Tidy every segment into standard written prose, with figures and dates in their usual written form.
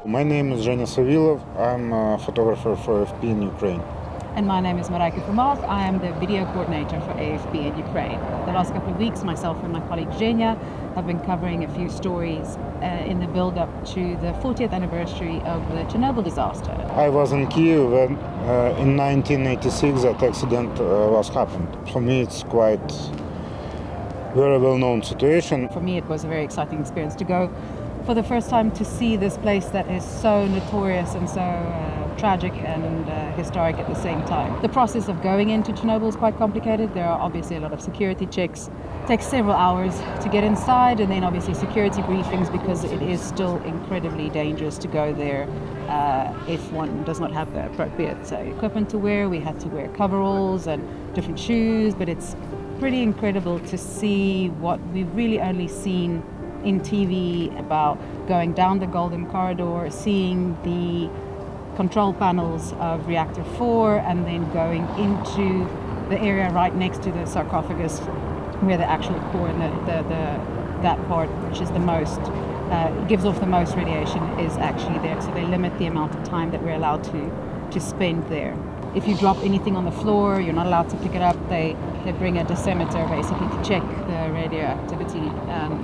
My name is Genya Savilov. I'm a photographer for AFP in Ukraine. And my name is Maryke Vermaak. I am the video coordinator for AFP in Ukraine. The last couple of weeks, myself and my colleague Genya have been covering a few stories in the build-up to the 40th anniversary of the Chernobyl disaster. I was in Kyiv when in 1986 that accident was happened. For me, it's quite very well-known situation. For me, it was a very exciting experience to go for the first time to see this place that is so notorious and so tragic and historic at the same time. The process of going into Chernobyl is quite complicated. There are obviously a lot of security checks. It takes several hours to get inside, and then obviously security briefings because it is still incredibly dangerous to go there if one does not have the appropriate equipment to wear. We had to wear coveralls and different shoes, but it's pretty incredible to see what we've really only seen in TV about going down the Golden Corridor, seeing the control panels of reactor 4 and then going into the area right next to the sarcophagus where the actual core and that part which is the most gives off the most radiation is actually there, so they limit the amount of time that we're allowed to spend there. If you drop anything on the floor, you're not allowed to pick it up. They bring a dosimeter basically to check the radioactivity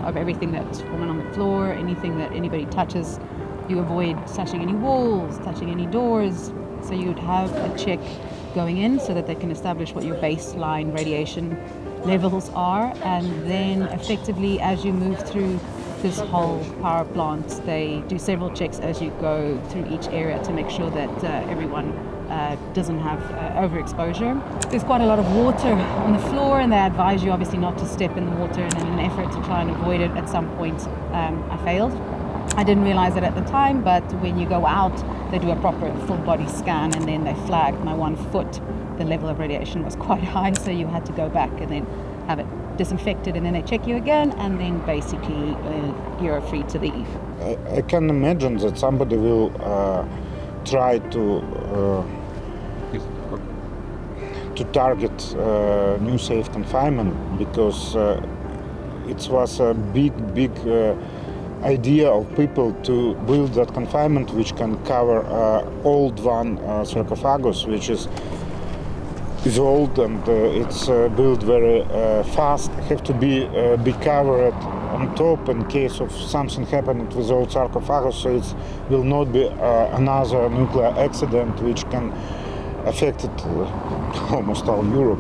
of everything that's fallen on the floor. Anything that anybody touches, you avoid touching any walls, touching any doors. So you'd have a check going in so that they can establish what your baseline radiation levels are. And then effectively, as you move through this whole power plant, they do several checks as you go through each area to make sure that everyone doesn't have overexposure. There's quite a lot of water on the floor, and they advise you obviously not to step in the water, and in an effort to try and avoid it, at some point I failed. I didn't realize it at the time, but when you go out, they do a proper full body scan, and then they flagged my 1 foot. The level of radiation was quite high, so you had to go back and then have it disinfected, and then they check you again, and then basically you're free to leave. I can imagine that somebody will try to target new safe confinement because it was a big idea of people to build that confinement which can cover old one sarcophagus, which is old and it's built very fast. Have to be covered on top in case of something happening with old sarcophagus, so it will not be another nuclear accident which can affect almost all Europe.